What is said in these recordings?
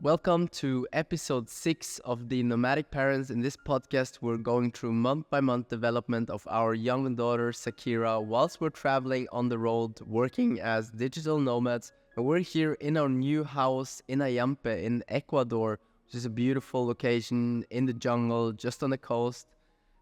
Welcome to episode 6 of the Nomadic Parents. In this podcast, we're going through month-by-month development of our young daughter, Zakira, whilst we're traveling on the road, working as digital nomads. And we're here in our new house in Ayampe in Ecuador, which is a beautiful location in the jungle, just on the coast.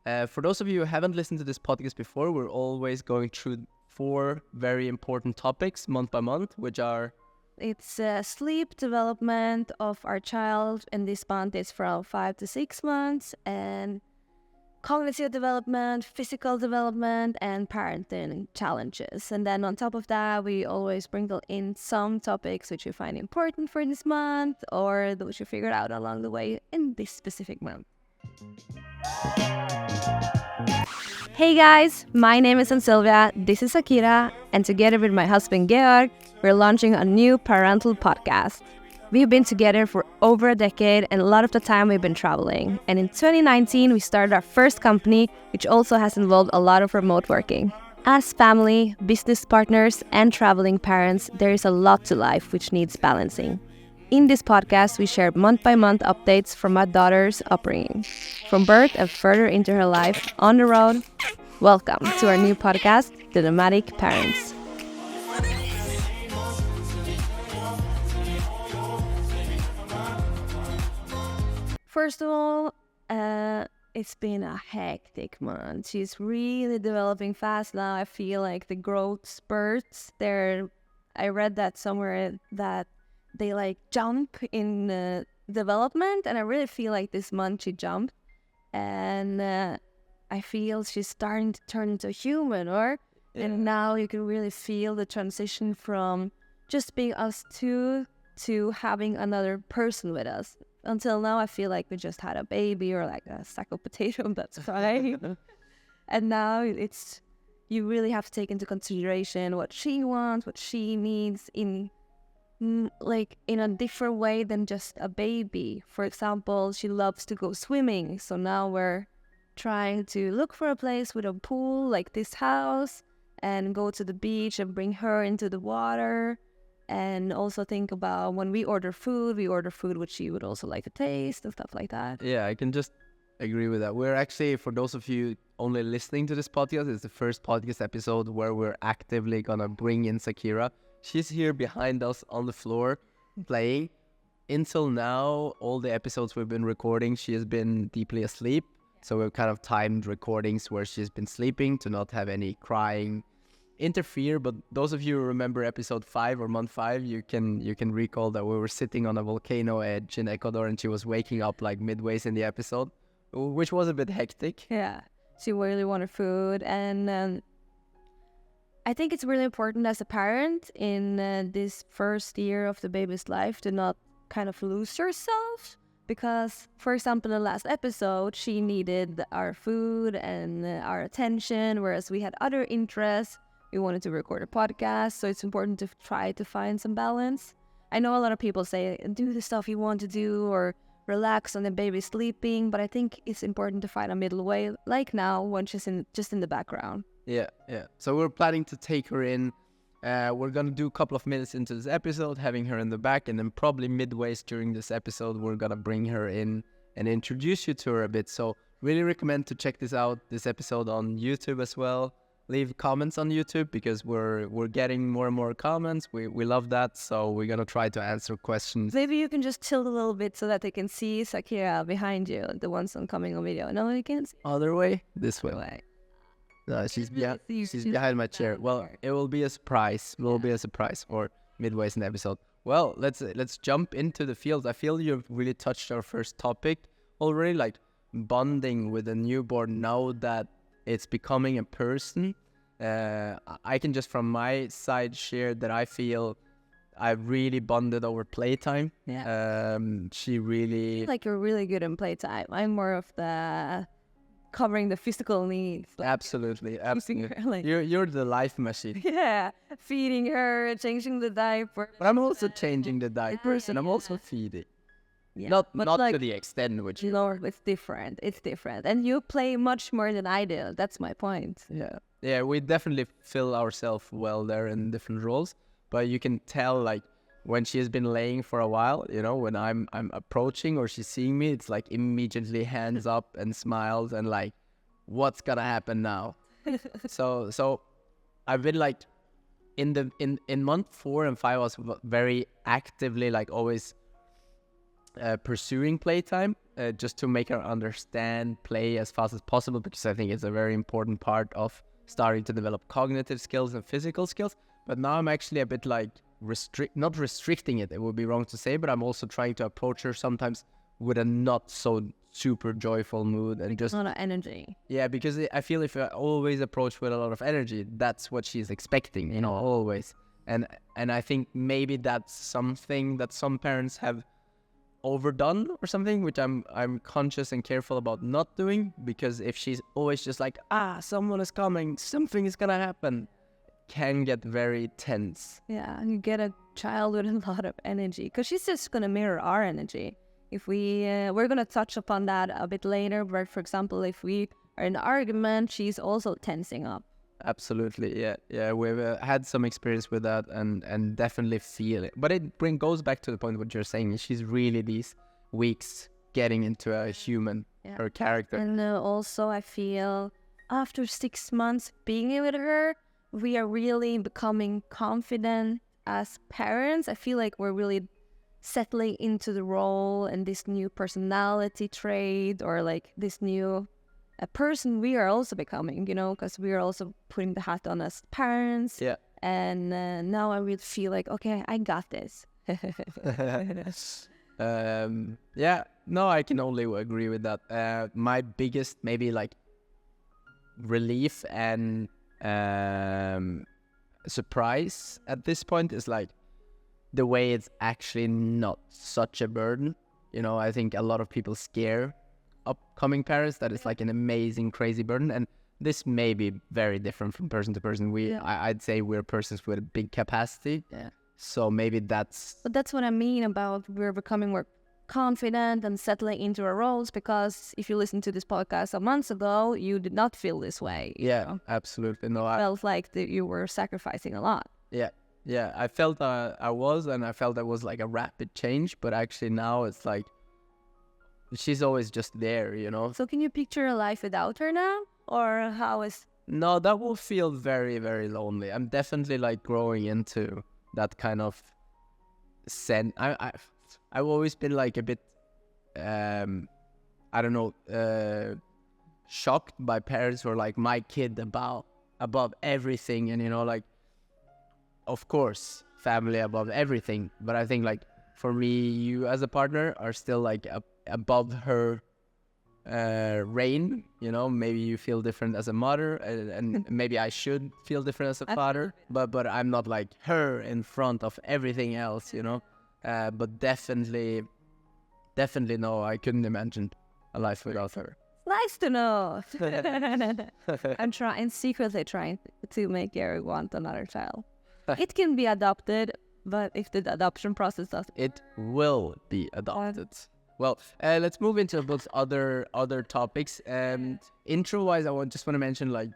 For those of you who haven't listened to this podcast before, we're always going through 4 very important topics month by month, which are... It's sleep development of our child, and this month is from 5 to 6 months, and cognitive development, physical development, and parenting challenges. And then on top of that, we always sprinkle in some topics which you find important for this month or which you figured out along the way in this specific month. Hey guys, my name is Sylvia, this is Zakira, and together with my husband Georg, we're launching a new parental podcast. We've been together for over a decade, and a lot of the time we've been traveling. And in 2019, we started our first company, which also has involved a lot of remote working. As family, business partners, and traveling parents, there is a lot to life which needs balancing. In this podcast, we share month-by-month updates from my daughter's upbringing, from birth and further into her life on the road. Welcome to our new podcast, The Nomadic Parents. First of all, it's been a hectic month. She's really developing fast now. I feel like the growth spurts there. I read that somewhere that they jump in development, and I really feel like this month she jumped, and I feel she's starting to turn into a human, and now you can really feel the transition from just being us two to having another person with us. Until now, I feel like we just had a baby or like a sack of potato, that's fine. And now you really have to take into consideration what she wants, what she needs in a different way than just a baby. For example, she loves to go swimming, so now we're trying to look for a place with a pool like this house and go to the beach and bring her into the water, and also think about when we order food which she would also like to taste and stuff like that. Yeah, I can just agree with that. We're actually, for those of you only listening to this podcast, it's the first podcast episode where we're actively gonna bring in Zakira. She's here behind us on the floor playing. Until now, all the episodes we've been recording, she has been deeply asleep. So we've kind of timed recordings where she's been sleeping to not have any crying interfere. But those of you who remember episode 5 or month 5, you can recall that we were sitting on a volcano edge in Ecuador and she was waking up like midways in the episode, which was a bit hectic. Yeah, she really wanted food, and I think it's really important as a parent in this first year of the baby's life to not kind of lose yourself, because, for example, in the last episode, she needed our food and our attention, whereas we had other interests. We wanted to record a podcast, so it's important to try to find some balance. I know a lot of people say, do the stuff you want to do or relax when the baby's sleeping, but I think it's important to find a middle way, like now when she's just in the background. Yeah. So we're planning to take her in. We're going to do a couple of minutes into this episode, having her in the back, and then probably midways during this episode, we're going to bring her in and introduce you to her a bit. So really recommend to check this out, this episode on YouTube as well. Leave comments on YouTube because we're getting more and more comments. We love that, so we're going to try to answer questions. Maybe you can just tilt a little bit so that they can see Zakira behind you, the ones coming on video. No, you can't see. Other way? This way. No, she's behind my chair. Well, it will be a surprise. Or midways in the episode. Well, let's jump into the field. I feel you've really touched our first topic already, like bonding with a newborn now that it's becoming a person. I can just from my side share that I feel I've really bonded over playtime. Yeah. She really... Like you're really good in playtime. I'm more of the covering the physical needs. Absolutely. Like, You're the life machine. Yeah, feeding her, changing the diaper. But I'm also changing the diapers and I'm also feeding. Yeah. Not like, to the extent which... No, it's different. And you play much more than I do. That's my point. Yeah, we definitely fill ourselves well there in different roles. But you can tell, like, when she has been laying for a while, you know, when I'm approaching or she's seeing me, it's like immediately hands up and smiles and like, what's gonna happen now? So I've been like in month 4 and 5, I was very actively like always pursuing playtime, just to make her understand play as fast as possible, because I think it's a very important part of starting to develop cognitive skills and physical skills. But now I'm actually a bit like not restricting it would be wrong to say, but I'm also trying to approach her sometimes with a not so super joyful mood and just a lot of energy. Yeah, because I feel if I always approach with a lot of energy, that's what she's expecting, you know, always. And I think maybe that's something that some parents have overdone or something, which I'm conscious and careful about not doing, because if she's always just like, someone is coming, something is gonna happen, can get very tense. Yeah, you get a child with a lot of energy, because she's just gonna mirror our energy. If we're gonna touch upon that a bit later, but for example, if we are in an argument, she's also tensing up. Absolutely, yeah. We've had some experience with that, and definitely feel it. But it goes back to the point what you're saying. She's really these weeks getting into a human, her character. And also, I feel after 6 months being with her, we are really becoming confident as parents. I feel like we're really settling into the role and this new personality trait, or like this new a person we are also becoming, you know, because we are also putting the hat on as parents. Yeah. And now I really feel like, okay, I got this. Yeah, no, I can only agree with that. My biggest maybe like relief and surprise at this point is like the way it's actually not such a burden. You know, I think a lot of people scare upcoming parents that it's like an amazing crazy burden, and this may be very different from person to person. I'd say we're persons with a big capacity, so maybe but that's what I mean about we're becoming more confident and settling into our roles, because if you listen to this podcast some months ago, you did not feel this way. Absolutely. No, I felt like you were sacrificing a lot. I felt I was, and I felt that was like a rapid change, but actually now it's like she's always just there, you know. So can you picture a life without her now, or how is? No, that will feel very, very lonely. I'm definitely like growing into that kind of sense. I've always been like a bit I don't know, shocked by parents who are like, my kid above everything, and you know, like, of course family above everything, but I think like for me, you as a partner are still like above her reign, you know. Maybe you feel different as a mother, and maybe I should feel different as a father, but I'm not like her in front of everything else, you know. But definitely no, I couldn't imagine a life without her. Nice to know. I'm secretly trying to make Gary want another child. It can be adopted, but if the adoption process doesn't, it will be adopted. Well, let's move into about other topics. Intro-wise, I just want to mention, like,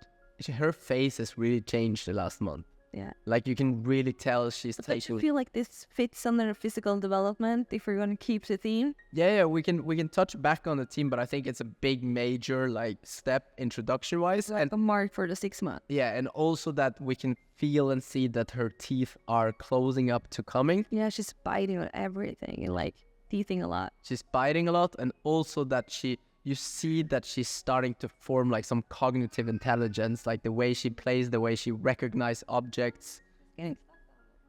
her face has really changed the last month. Yeah. Like, you can really tell she's taking... I feel like this fits under physical development if we're going to keep the theme. Yeah, we can touch back on the theme, but I think it's a big, major, like, step introduction-wise. Like and a mark for the 6 months. Yeah, and also that we can feel and see that her teeth are closing up to coming. Yeah, she's biting on everything and, like, teething a lot. She's biting a lot, and also that you see that she's starting to form like some cognitive intelligence, like the way she plays, the way she recognizes objects.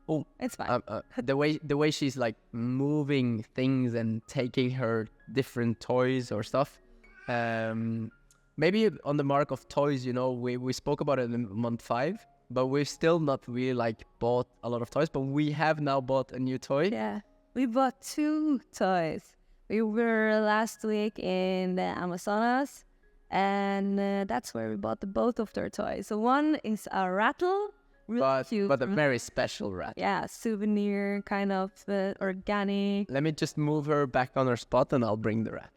Oh, it's fine. The way she's like moving things and taking her different toys or stuff. Maybe on the mark of toys, you know, we spoke about it in month 5, but we've still not really like bought a lot of toys, but we have now bought a new toy. Yeah, we bought 2 toys. We were last week in the Amazonas, and that's where we bought both of their toys. So one is a rattle, really cute, but a very special rattle. Yeah, souvenir, kind of organic. Let me just move her back on her spot, and I'll bring the rattle.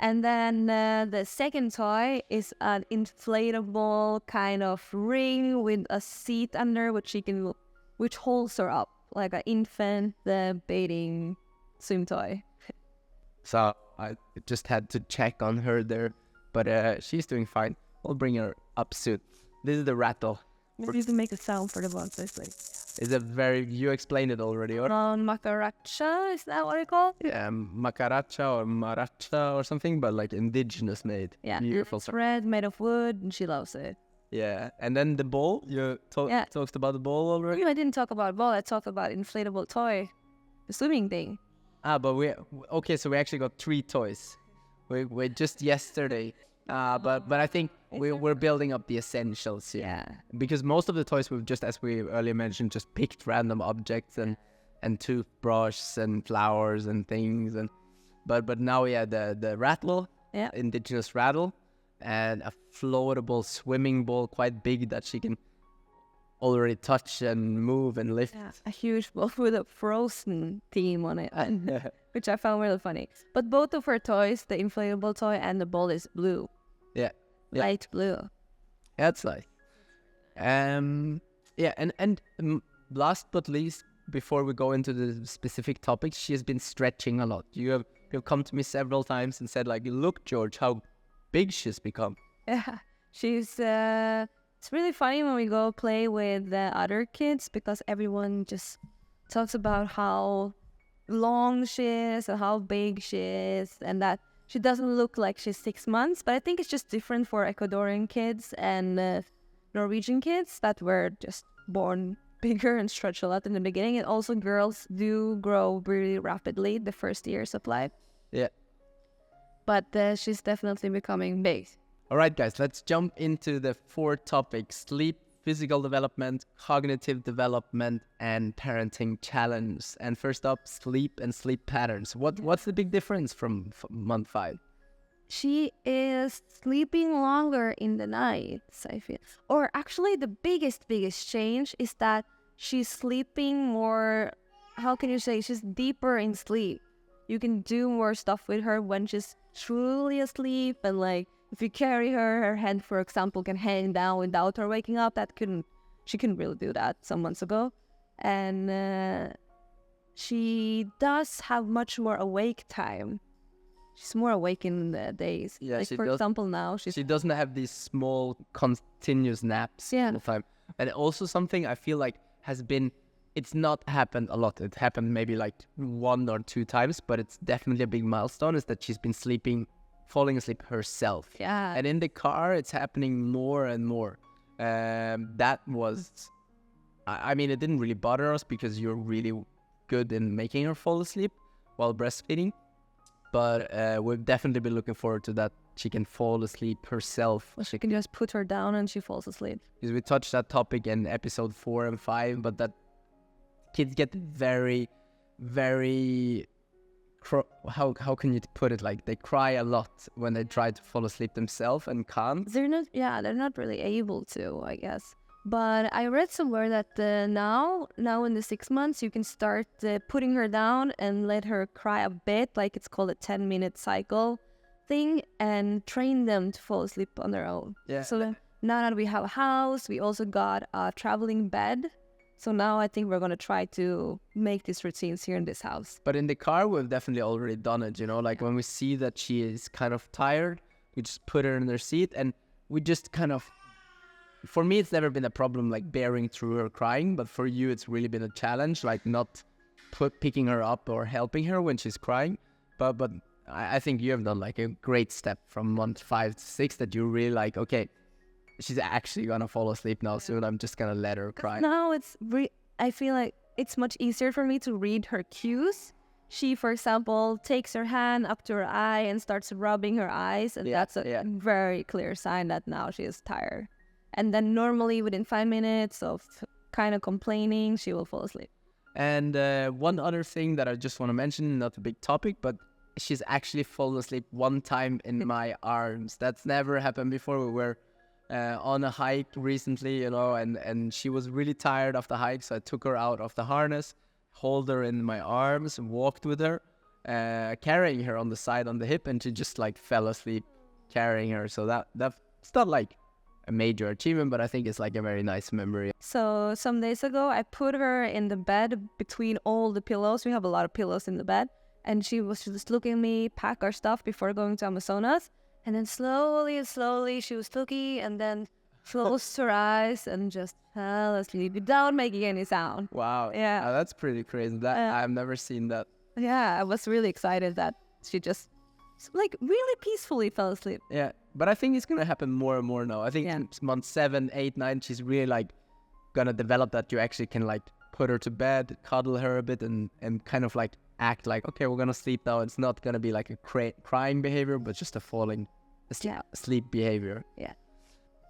And then the second toy is an inflatable kind of ring with a seat under, which holds her up. like an infant bathing swim toy. So I just had to check on her there, but she's doing fine. We'll bring her up soon. This is the rattle. Maybe you can make a sound for the one this way. It's a very, you explained it already, or? Macaracha, is that what it's called? Yeah, macaracha or maracha or something, but like indigenous made. Yeah, Beautiful. it's red, made of wood, and she loves it. Yeah, and then the ball, you talked about the ball already? I didn't talk about ball, I talked about inflatable toy, the swimming thing. Okay, so we actually got 3 toys. We just yesterday. But I think we're building up the essentials here. Yeah. Because most of the toys we've just, as we earlier mentioned, just picked random objects and toothbrushes and flowers and things but now we had the rattle, indigenous rattle, and a floatable swimming ball quite big that she can already touch and move and lift. Yeah, a huge ball with a frozen theme on it, which I found really funny. But both of her toys, the inflatable toy and the ball, is blue. Yeah. Light blue. That's nice. Last but least, before we go into the specific topics, she has been stretching a lot. You've come to me several times and said, like, look, George, how big she's become. Yeah, she's it's really funny when we go play with the other kids, because everyone just talks about how long she is and how big she is, and that she doesn't look like she's 6 months. But I think it's just different for Ecuadorian kids and Norwegian kids that were just born bigger and stretch a lot in the beginning. And also girls do grow really rapidly the first years of life. Yeah. But she's definitely becoming big. All right, guys, let's jump into the 4 topics: sleep, physical development, cognitive development, and parenting challenge. And first up, sleep and sleep patterns. What's the big difference from month 5? She is sleeping longer in the nights, I feel. Or actually, the biggest change is that she's sleeping more, how can you say, she's deeper in sleep. You can do more stuff with her when she's truly asleep, and like, if you carry her, her head, for example, can hang down without her waking up. She couldn't really do that some months ago. And she does have much more awake time. She's more awake in the days. Yeah, like, for example, now she doesn't have these small continuous naps all the time. And also something I feel like it's not happened a lot. It happened maybe like 1 or 2 times, but it's definitely a big milestone, is that she's been falling asleep herself. Yeah. And in the car, it's happening more and more. That was, I mean, it didn't really bother us because you're really good in making her fall asleep while breastfeeding. But we've definitely been looking forward to that. She can fall asleep herself. Well, she can just put her down and she falls asleep. Because we touched that topic in episode 4 and 5, but that kids get very, very, how can you put it? Like, they cry a lot when they try to fall asleep themselves and can't. They're not really able to, I guess. But I read somewhere that now in the 6 months, you can start putting her down and let her cry a bit, like it's called a 10-minute cycle thing, and train them to fall asleep on their own. Yeah. So now that we have a house, we also got a traveling bed. So now I think we're going to try to make these routines here in this house. But in the car, we've definitely already done it, like when we see that she is kind of tired, we just put her in her seat, and we just kind of, for me, it's never been a problem like bearing through her crying, but for you, it's really been a challenge, like not picking her up or helping her when she's crying. But I think you have done like a great step from month 5 to 6 that you're really like, okay, she's actually gonna fall asleep now soon. I'm just gonna let her cry. Now I feel like it's much easier for me to read her cues. She, for example, takes her hand up to her eye and starts rubbing her eyes, and that's a very clear sign that now she is tired. And then normally within 5 minutes of kind of complaining, she will fall asleep. And one other thing that I just want to mention, not a big topic, but she's actually fallen asleep one time in my arms. That's never happened before. We were on a hike recently, and she was really tired of the hike, so I took her out of the harness, hold her in my arms, and walked with her, carrying her on the side on the hip, and she just like fell asleep carrying her. So that's not like a major achievement, but I think it's like a very nice memory. So some days ago, I put her in the bed between all the pillows. We have a lot of pillows in the bed. And she was just looking at me pack our stuff before going to Amazonas. And then slowly, she was looking and then closed her eyes and just fell asleep without making any sound. Wow. Yeah. That's pretty crazy. That I've never seen that. Yeah, I was really excited that she just like really peacefully fell asleep. Yeah. But I think it's going to happen more and more now. I think it's month 7, 8, 9, she's really like going to develop that you actually can like put her to bed, cuddle her a bit and kind of like act like, okay, we're going to sleep now. It's not going to be like a crying behavior, but just a falling asleep behavior. Yeah.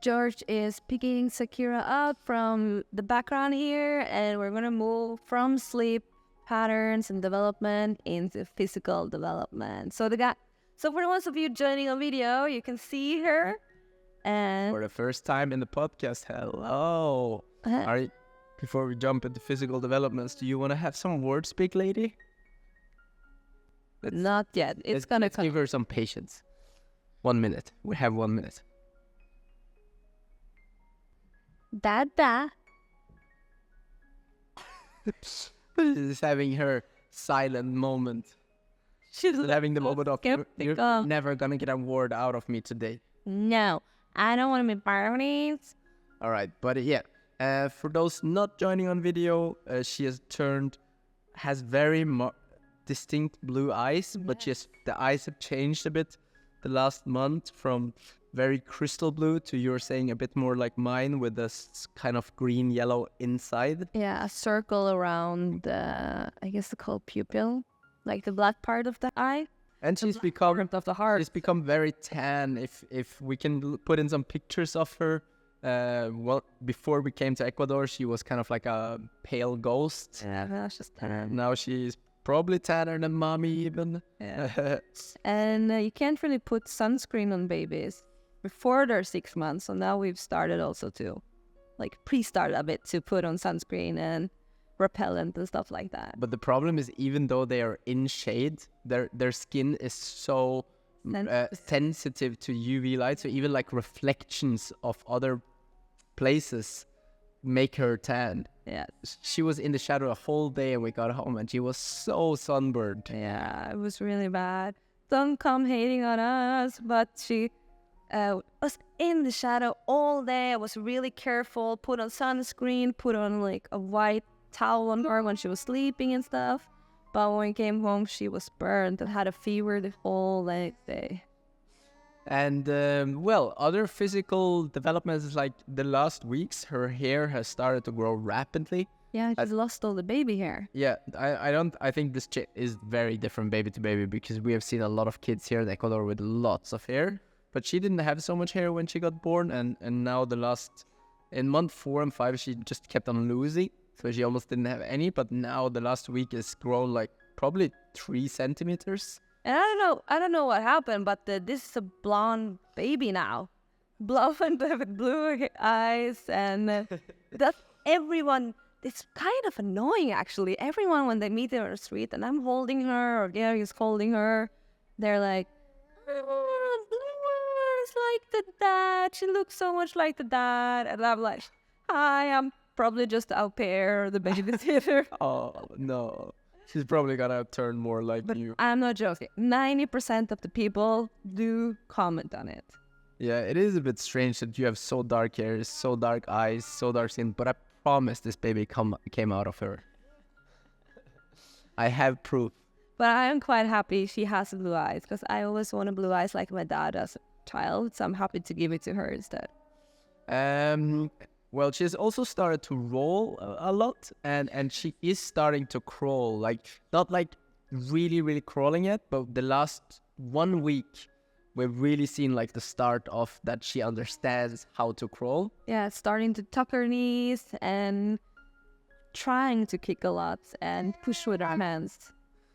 George is picking Zakira up from the background here, and we're going to move from sleep patterns and development into physical development. So for the ones of you joining on video, you can see her. And for the first time in the podcast, hello. Before we jump into physical developments, do you want to have some words, big lady? Not yet. Let's give her some patience. 1 minute. We have 1 minute. Dada. She's having her silent moment. She's having the moment of, you're never going to get a word out of me today. No, I don't want to be parties. All right, but for those not joining on video, she has very distinct blue eyes, but the eyes have changed a bit the last month from very crystal blue to you're saying a bit more like mine with this kind of green yellow inside. Yeah, a circle around the, I guess it's called pupil, like the black part of the eye. And she's become of the heart. She's become very tan. If we can put in some pictures of her, before we came to Ecuador, she was kind of like a pale ghost. Yeah, now she's tan. Now she's probably tanner than mommy even. Yeah. And you can't really put sunscreen on babies before they're 6 months. So now we've started also to like pre-start a bit to put on sunscreen and repellent and stuff like that. But the problem is, even though they are in shade, their skin is so sensitive to UV light. So even like reflections of other places make her tan. Yeah. She was in the shadow a whole day and we got home and she was so sunburned. Yeah, it was really bad. Don't come hating on us, but she was in the shadow all day. I was really careful, put on sunscreen, put on like a white towel on her when she was sleeping and stuff. But when we came home, she was burned and had a fever the whole day. And other physical developments is like the last weeks, her hair has started to grow rapidly. Yeah, she's lost all the baby hair. Yeah, I think this is very different baby to baby, because we have seen a lot of kids here in Ecuador with lots of hair, but she didn't have so much hair when she got born, and now in month 4 and 5, she just kept on losing, so she almost didn't have any, but now the last week is grown like probably 3 centimeters. And I don't know what happened, but this is a blonde baby now. Blonde with blue eyes, and that everyone, it's kind of annoying actually. Everyone, when they meet her on the street and I'm holding her or Gary is holding her, they're like, oh, blue is like the dad. She looks so much like the dad. And I'm like, hi, I'm probably just au pair, the babysitter. Oh, no. She's probably gonna turn more like but you. I'm not joking. 90% of the people do comment on it. Yeah, it is a bit strange that you have so dark hair, so dark eyes, so dark skin, but I promise this baby came out of her. I have proof. But I am quite happy she has blue eyes, because I always wanted blue eyes like my dad as a child, so I'm happy to give it to her instead. Well, she's also started to roll a lot, and she is starting to crawl, like not like really, really crawling yet, but the last 1 week, we've really seen like the start of that she understands how to crawl. Yeah, starting to tuck her knees and trying to kick a lot and push with her hands.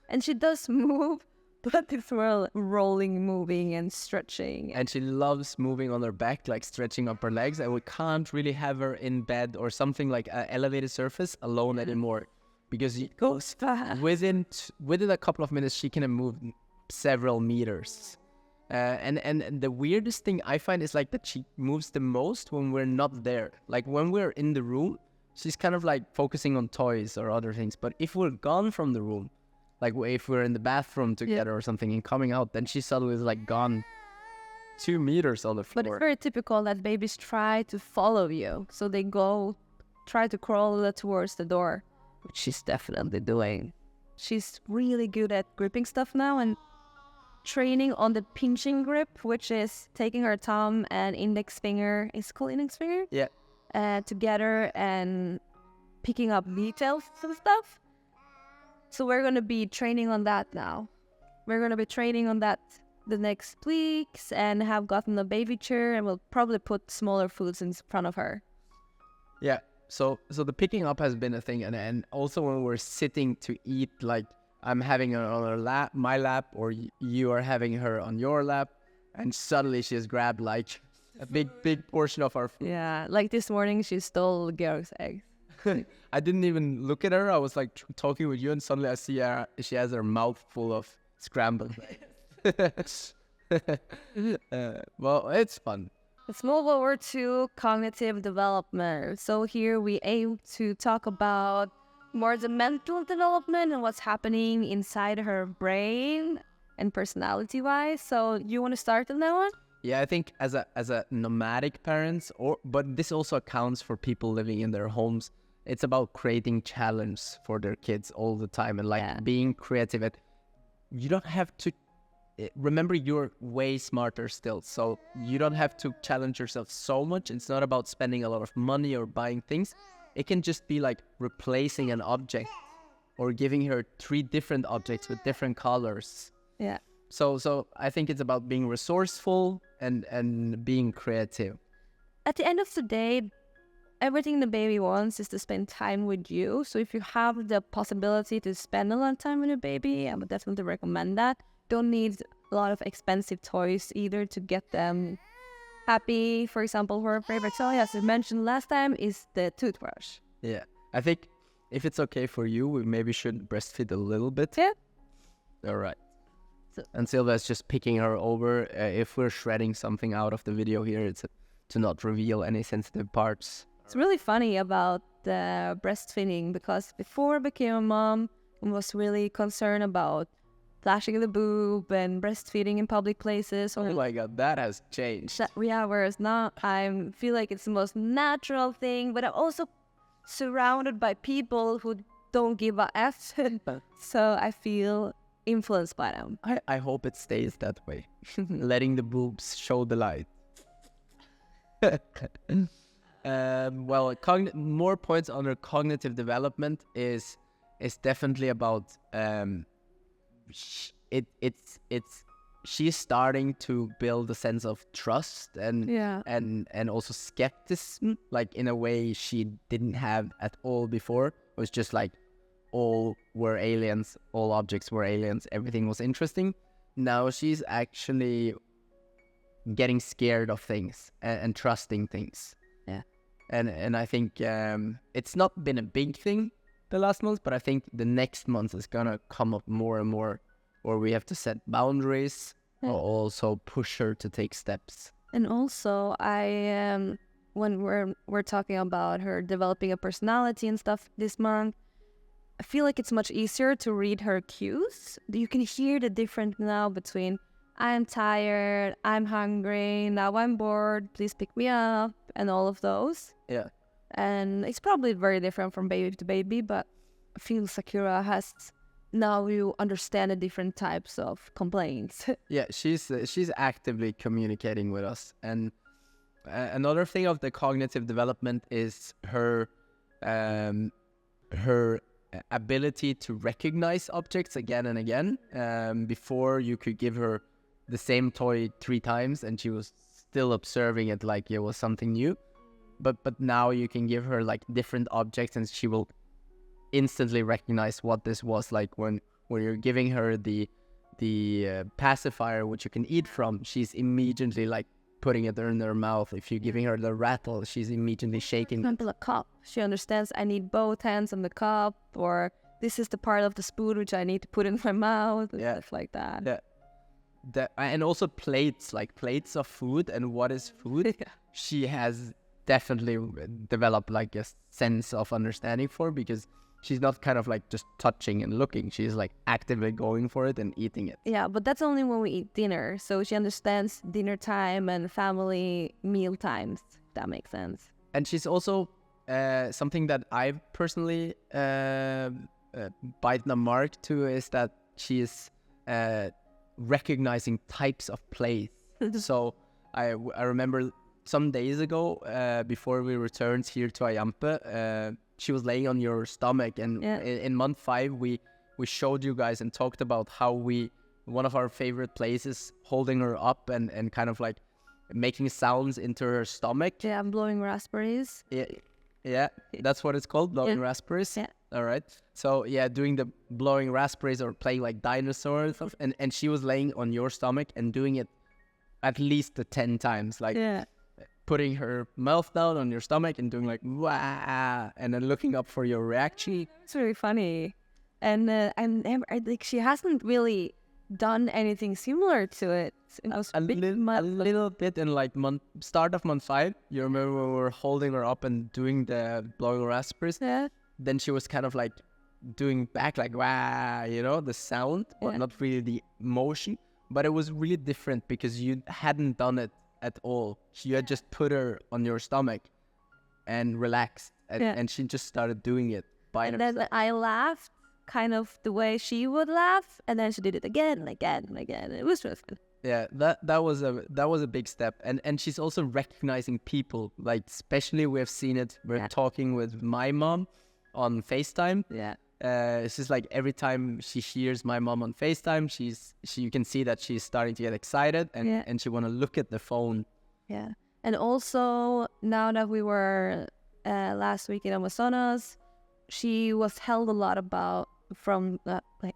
And she does move, but it's more rolling, moving, and stretching. And she loves moving on her back, like stretching up her legs. And we can't really have her in bed or something like an elevated surface alone anymore, because It goes fast. within a couple of minutes, she can have moved several meters. And the weirdest thing I find is like that she moves the most when we're not there. Like when we're in the room, she's kind of like focusing on toys or other things. But if we're gone from the room, like if we're in the bathroom together or something and coming out, then she suddenly is like gone 2 meters on the floor. But it's very typical that babies try to follow you. So they try to crawl towards the door, which she's definitely doing. She's really good at gripping stuff now and training on the pinching grip, which is taking her thumb and index finger, is it called index finger? Yeah. Together and picking up details and stuff. So we're going to be training on that now. We're going to be training on that the next weeks and have gotten a baby chair, and we'll probably put smaller foods in front of her. Yeah. So the picking up has been a thing, and also when we're sitting to eat, like I'm having her on her lap, my lap, or you are having her on your lap, and suddenly she's grabbed like a big portion of our food. Yeah, like this morning she stole Georg's eggs. I didn't even look at her. I was like talking with you, and suddenly I see her. She has her mouth full of scrambled eggs. Well, it's fun. Let's move over to cognitive development. So here we aim to talk about more the mental development and what's happening inside her brain and personality-wise. So you want to start on that one? Yeah, I think as a nomadic parents, but this also accounts for people living in their homes. It's about creating challenge for their kids all the time and like being creative. You don't have to. Remember, you're way smarter still, so you don't have to challenge yourself so much. It's not about spending a lot of money or buying things. It can just be like replacing an object or giving her 3 different objects with different colors. Yeah. So I think it's about being resourceful and being creative. At the end of the day, everything the baby wants is to spend time with you. So if you have the possibility to spend a lot of time with your baby, I would definitely recommend that. Don't need a lot of expensive toys either to get them happy. For example, her favorite toy, as I mentioned last time, is the toothbrush. Yeah. I think if it's okay for you, we maybe should breastfeed a little bit. Yeah. All right. And Silva's just picking her over. If we're shredding something out of the video here, it's to not reveal any sensitive parts. It's really funny about the breastfeeding because before I became a mom, I was really concerned about flashing the boob and breastfeeding in public places. Oh my God, that has changed. Yeah, whereas now I feel like it's the most natural thing, but I'm also surrounded by people who don't give a F. So I feel influenced by them. I hope it stays that way. Letting the boobs show the light. Well, more points under cognitive development is definitely about she's starting to build a sense of trust and also skepticism, like in a way she didn't have at all before. It was just like all were aliens, all objects were aliens, everything was interesting. Now she's actually getting scared of things and trusting things. Yeah. And I think it's not been a big thing the last month, but I think the next month is gonna come up more and more, where we have to set boundaries or also push her to take steps. And also, when we're talking about her developing a personality and stuff this month, I feel like it's much easier to read her cues. You can hear the difference now between I'm tired, I'm hungry, now I'm bored, please pick me up, and all of those. Yeah. And it's probably very different from baby to baby, but I feel Zakira has, now you understand the different types of complaints. Yeah, she's actively communicating with us. And another thing of the cognitive development is her ability to recognize objects again and again. Before you could give her the same toy 3 times and she was still observing it like it was something new. But now you can give her like different objects and she will instantly recognize what this was. Like when you're giving her the pacifier, which you can eat from, she's immediately like putting it in her mouth. If you're giving her the rattle, she's immediately shaking. For example, a cup. She understands I need both hands on the cup, or this is the part of the spoon which I need to put in my mouth, and stuff like that. Yeah. and also plates, like plates of food and what is food. She has definitely developed like a sense of understanding for, because she's not kind of like just touching and looking. She's like actively going for it and eating it. Yeah, but that's only when we eat dinner. So she understands dinner time and family meal times. If that makes sense. And she's also something that I've personally bite the mark to, is that she is recognizing types of plates. So I remember some days ago, before we returned here to Ayampe, she was laying on your stomach, and in month 5 we showed you guys and talked about how one of our favorite places, holding her up and kind of like making sounds into her stomach. Yeah, I'm blowing raspberries. Yeah, that's what it's called, blowing raspberries. Yeah. All right. So yeah, doing the blowing raspberries or playing like dinosaurs and stuff. And she was laying on your stomach and doing it at least 10 times, like putting her mouth down on your stomach and doing like wow, and then looking up for your reaction. It's really funny, and like she hasn't really done anything similar to it. A little bit in like start of month 5. You remember when we were holding her up and doing the blowing raspberries? Yeah. Then she was kind of like doing back like wow, the sound, but not really the motion. But it was really different because you hadn't done it at all. You had just put her on your stomach and relaxed, and she just started doing it by herself. And then I laughed kind of the way she would laugh, and then she did it again and again and again. It was just fun. Yeah, that was a big step, and she's also recognizing people. Like especially we've seen it. We're talking with my mom on FaceTime. Yeah. It's just like every time she hears my mom on FaceTime, you can see that she's starting to get excited and she want to look at the phone. Yeah, and also now that we were last week in Amazonas, she was held a lot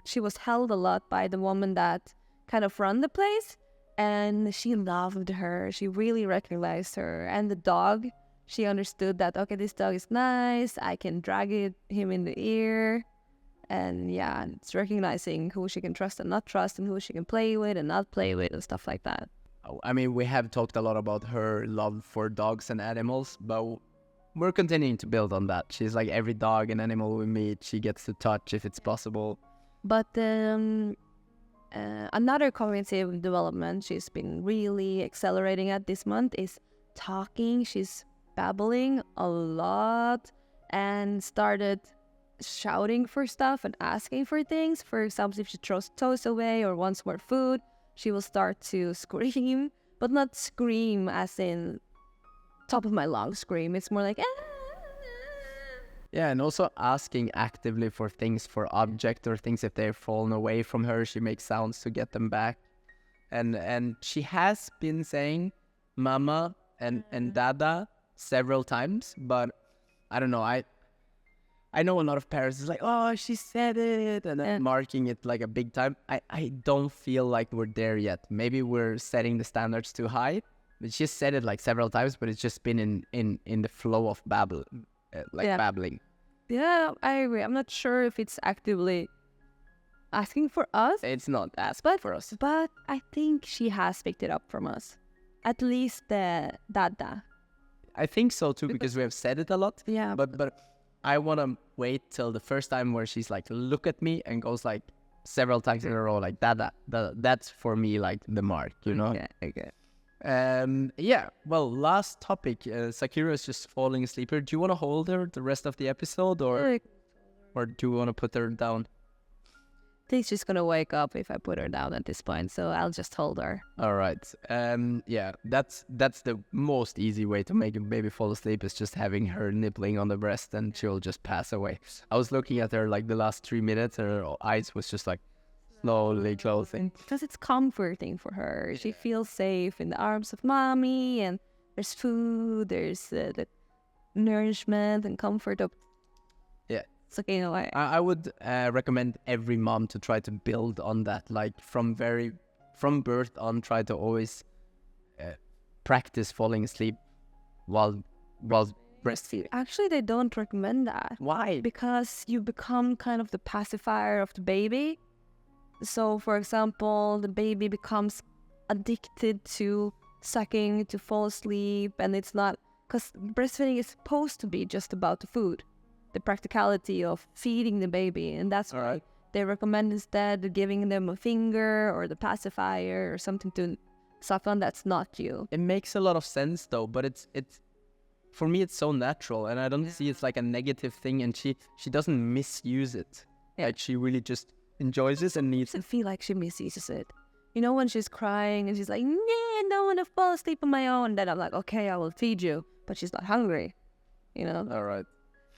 she was held a lot by the woman that kind of run the place, and she loved her. She really recognized her, and the dog. She understood that, okay, this dog is nice. I can drag him in the ear. And yeah, it's recognizing who she can trust and not trust, and who she can play with and not play with and stuff like that. I mean, we have talked a lot about her love for dogs and animals, but we're continuing to build on that. She's like every dog and animal we meet, she gets to touch if it's possible. But another cognitive development she's been really accelerating at this month is talking. She's babbling a lot and started shouting for stuff and asking for things. For example, if she throws toys away or wants more food, she will start to scream, but not scream as in top of my lungs scream. It's more like Yeah, and also asking actively for things, for objects or things. If they're fallen away from her, she makes sounds to get them back. And she has been saying mama and dada several times, but I don't know, I know a lot of parents is like, oh, she said it, and then marking it like a big time. I don't feel like we're there yet. Maybe we're setting the standards too high. But she said it like several times, but it's just been in the flow of babbling. Yeah, I agree. I'm not sure if it's actively asking for us. It's not asking for us. But I think she has picked it up from us. At least the dada. I think so too, because we have said it a lot. Yeah. But I want to wait till the first time where she's like, look at me, and goes like several times in a row, like dada. That's for me like the mark, Okay. Yeah, well, last topic. Zakira is just falling asleep here. Do you want to hold her the rest of the episode, or do you want to put her down? I think she's gonna wake up if I put her down at this point, so I'll just hold her. All right. Yeah, that's the most easy way to make a baby fall asleep, is just having her nibbling on the breast, and she'll just pass away. I was looking at her like the last 3 minutes, and her eyes was just like slowly closing. Because it's comforting for her. Yeah. She feels safe in the arms of mommy, and there's food, there's the nourishment and comfort of. Yeah. It's okay, I would recommend every mom to try to build on that, like from birth on, try to always practice falling asleep while breastfeeding. Actually, they don't recommend that. Why? Because you become kind of the pacifier of the baby. So, for example, the baby becomes addicted to sucking to fall asleep, and it's not because breastfeeding is supposed to be just about the food, the practicality of feeding the baby, and that's All why right. they recommend instead giving them a finger or the pacifier or something to suck on that's not you. It makes a lot of sense though, but it's for me it's so natural, and I don't see it's like a negative thing, and she doesn't misuse it. Yeah. Like she really just enjoys this and needs I it. feel like she misuses it. You know, when she's crying and she's like, "Nah, I don't want to fall asleep on my own." Then I'm like, "Okay, I will feed you," but she's not hungry. You know. All right.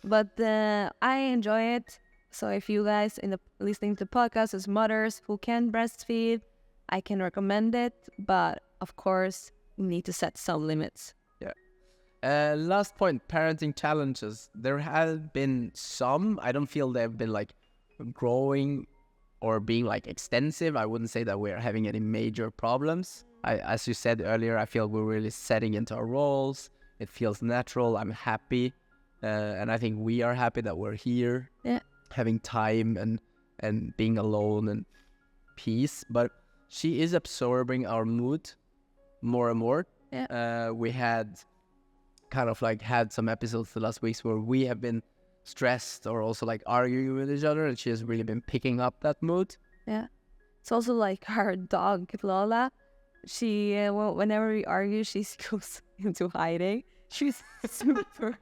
But I enjoy it. So if you guys listening to the podcast as mothers who can breastfeed, I can recommend it. But of course, we need to set some limits. Last point, parenting challenges. There have been some. I don't feel they've been like growing or being like extensive. I wouldn't say that we're having any major problems. As you said earlier, I feel we're really setting into our roles. It feels natural. I'm happy. And I think we are happy that we're here. Yeah. Having time and being alone and peace. But she is absorbing our mood more and more. Yeah. We had kind of like had some episodes the last weeks where we have been stressed or also like arguing with each other, and she has really been picking up that mood. Yeah. It's also like our dog, Lola. She, whenever we argue, she goes into hiding. She's super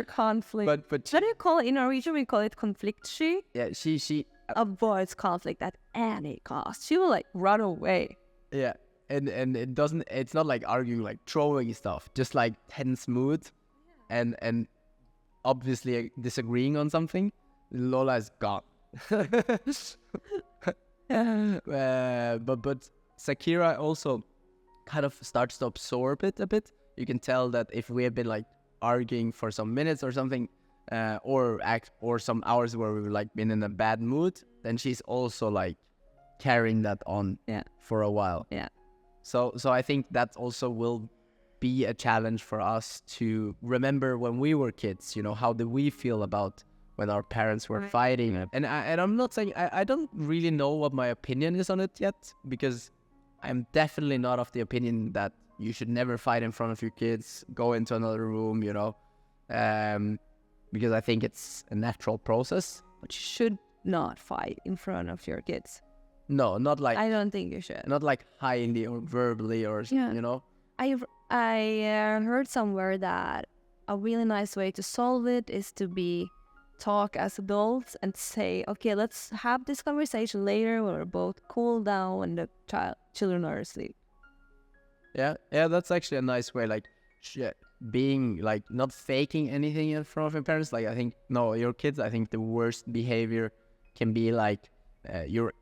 conflict. But What do you call it? In Norwegian, we call it konfliktsky. yeah, she Avoids conflict at any cost. She will like run away. yeah, and it doesn't. It's not like arguing, like throwing stuff, just like tense mood, and obviously disagreeing on something. Lola is gone. But Zakira also kind of starts to absorb it a bit. You can tell that if we have been like arguing for some minutes or something, or some hours where we've like been in a bad mood, then she's also like carrying that on for a while. Yeah. So I think that also will be a challenge for us to remember when we were kids. You know, how did we feel about when our parents were fighting? And I'm not saying I don't really know what my opinion is on it yet, because I'm definitely not of the opinion that you should never fight in front of your kids, go into another room, you know, because I think it's a natural process. But you should not fight in front of your kids. No, not like I don't think you should. not like highly or verbally or you know. I heard somewhere that a really nice way to solve it is to talk as adults and say, okay, let's have this conversation later when we're both cool down and the children are asleep. Yeah, that's actually a nice way, like being like not faking anything in front of your parents. Like I think your kids. I think the worst behavior can be like you're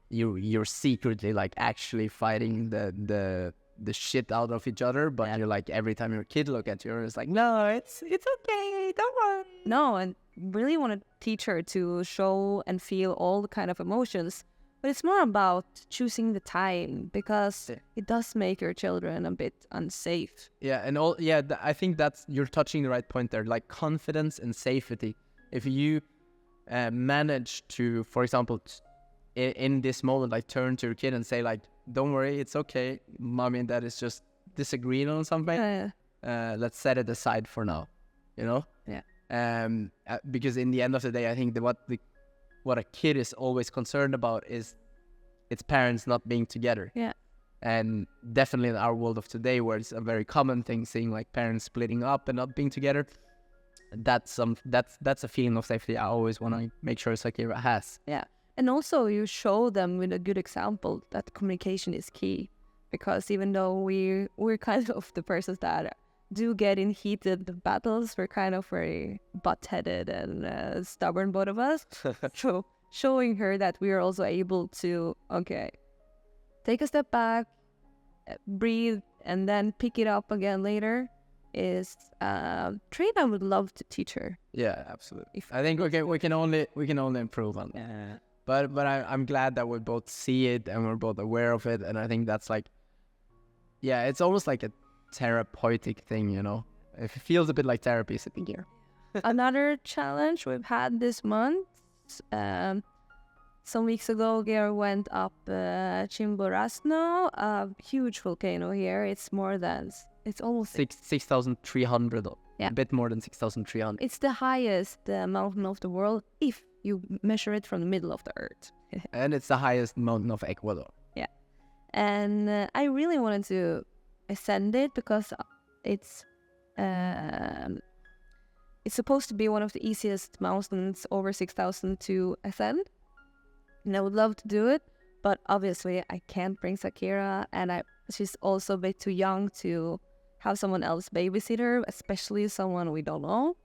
secretly like actually fighting the shit out of each other, but you're like every time your kid look at you, it's like no, it's okay, don't worry. No, and really want to teach her to show and feel all the kind of emotions. But it's more about choosing the time, because it does make your children a bit unsafe. Yeah, and I think you're touching the right point there, like confidence and safety. If you manage to, for example, in this moment, like turn to your kid and say like, don't worry, it's okay, mommy and dad is just disagreeing on something. Let's set it aside for now, you know? Yeah. Because in the end of the day, I think what a kid is always concerned about is its parents not being together. Yeah. And definitely in our world of today, where it's a very common thing, seeing like parents splitting up and not being together, that's a feeling of safety I always want to make sure Zakira has. Yeah. And also you show them with a good example that communication is key, because even though we're kind of the persons that do get in heated battles, we're kind of very butt-headed and stubborn, both of us. So showing her that we are also able to, okay, take a step back, breathe, and then pick it up again later is a trait I would love to teach her. Yeah, absolutely. I think we can only improve on that. Yeah. But I'm glad that we both see it and we're both aware of it, and I think that's like, yeah, it's almost like a therapeutic thing, you know. It feels a bit like therapy sitting here. Another challenge we've had this month, some weeks ago, Gear went up Chimborazo, a huge volcano here. It's almost 6,300. Yeah. A bit more than 6,300. It's the highest mountain of the world if you measure it from the middle of the earth. And it's the highest mountain of Ecuador. Yeah. And I really wanted to ascend it because it's supposed to be one of the easiest mountains over 6,000 to ascend. And I would love to do it, but obviously I can't bring Zakira, and she's also a bit too young to have someone else babysit her, especially someone we don't know.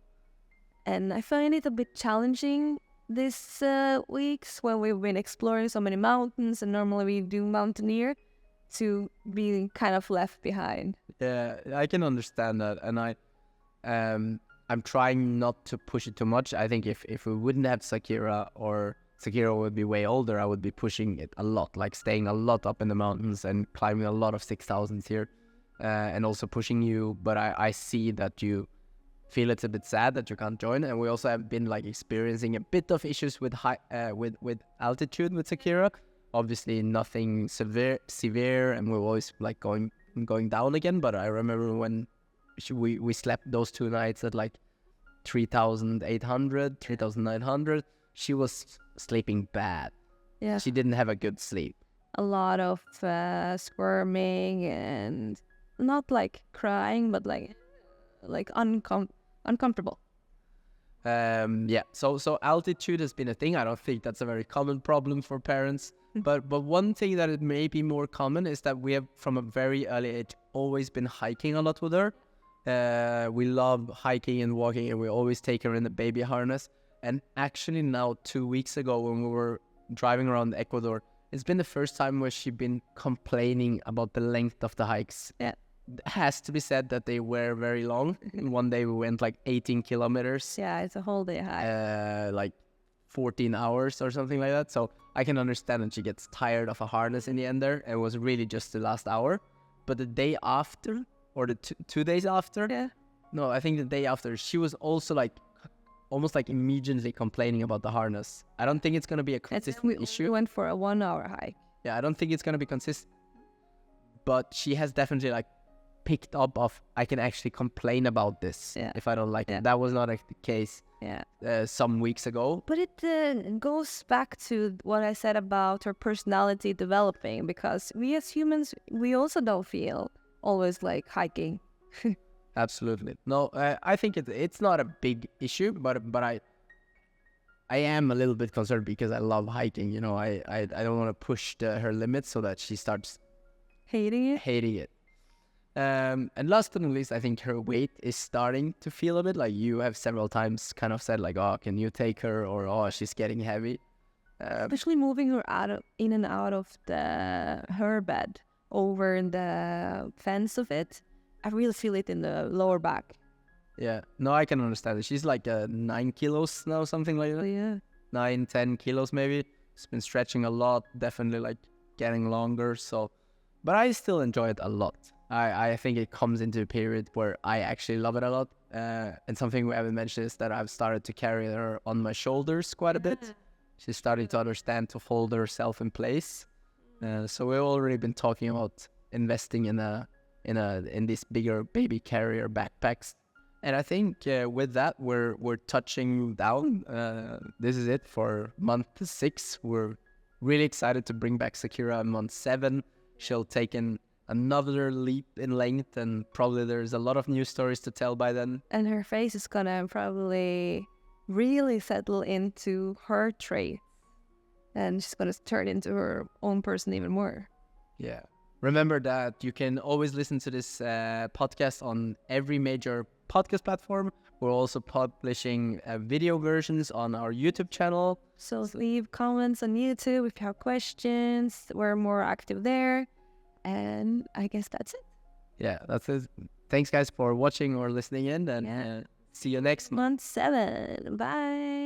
And I find it a bit challenging this weeks when we've been exploring so many mountains, and normally we do mountaineer, to be kind of left behind. Yeah, I can understand that, and I'm trying not to push it too much. I think if we wouldn't have Zakira, or Zakira would be way older, I would be pushing it a lot, like staying a lot up in the mountains and climbing a lot of 6,000s here, and also pushing you. But I see that you feel it's a bit sad that you can't join, and we also have been like experiencing a bit of issues with with altitude with Zakira. Obviously nothing severe, and we're always like going down again. But I remember when we slept those 2 nights at like 3,800, 3,900. She was sleeping bad. Yeah. She didn't have a good sleep. A lot of squirming and not like crying, but like uncomfortable. Yeah. So altitude has been a thing. I don't think that's a very common problem for parents. But one thing that it may be more common is that we have from a very early age always been hiking a lot with her. We love hiking and walking, and we always take her in the baby harness. And actually now 2 weeks ago when we were driving around Ecuador, it's been the first time where she's been complaining about the length of the hikes. Yeah. It has to be said that they were very long. One day we went like 18 kilometers. Yeah, it's a whole day hike. Like 14 hours or something like that. So I can understand that she gets tired of a harness in the end there. It was really just the last hour. But the day after, or the 2 days after, Yeah. no, I think the day after, she was also like almost like immediately complaining about the harness. I don't think it's going to be a consistent issue. We went for a 1 hour hike. Yeah, I don't think it's going to be consistent. But she has definitely like picked up of, I can actually complain about this if I don't like it. That was not the case some weeks ago. But it goes back to what I said about her personality developing, because we as humans, we also don't feel always like hiking. Absolutely. No, I think it's not a big issue, but I am a little bit concerned because I love hiking. You know, I don't want to push her limits so that she starts hating it. And last but not least, I think her weight is starting to feel a bit like you have several times kind of said like, oh, can you take her? Or, oh, she's getting heavy. Especially moving her in and out of her bed over in the fence of it. I really feel it in the lower back. Yeah. No, I can understand it. She's like 9 kilos now, something like that. Oh, yeah. 9, 10 kilos maybe. She's been stretching a lot, definitely like getting longer. So, but I still enjoy it a lot. I think it comes into a period where I actually love it a lot. And something we haven't mentioned is that I've started to carry her on my shoulders quite a bit. She's starting to understand to hold herself in place. So we've already been talking about investing in these bigger baby carrier backpacks. And I think with that, we're touching down. This is it for month 6. We're really excited to bring back Zakira in month 7. She'll take in another leap in length, and probably there's a lot of new stories to tell by then. And her face is gonna probably really settle into her traits, and she's gonna turn into her own person even more. Yeah. Remember that you can always listen to this podcast on every major podcast platform. We're also publishing video versions on our YouTube channel. So leave comments on YouTube if you have questions. We're more active there. And I guess that's it. Yeah, that's it. Thanks, guys, for watching or listening in. And see you next month 7. Bye.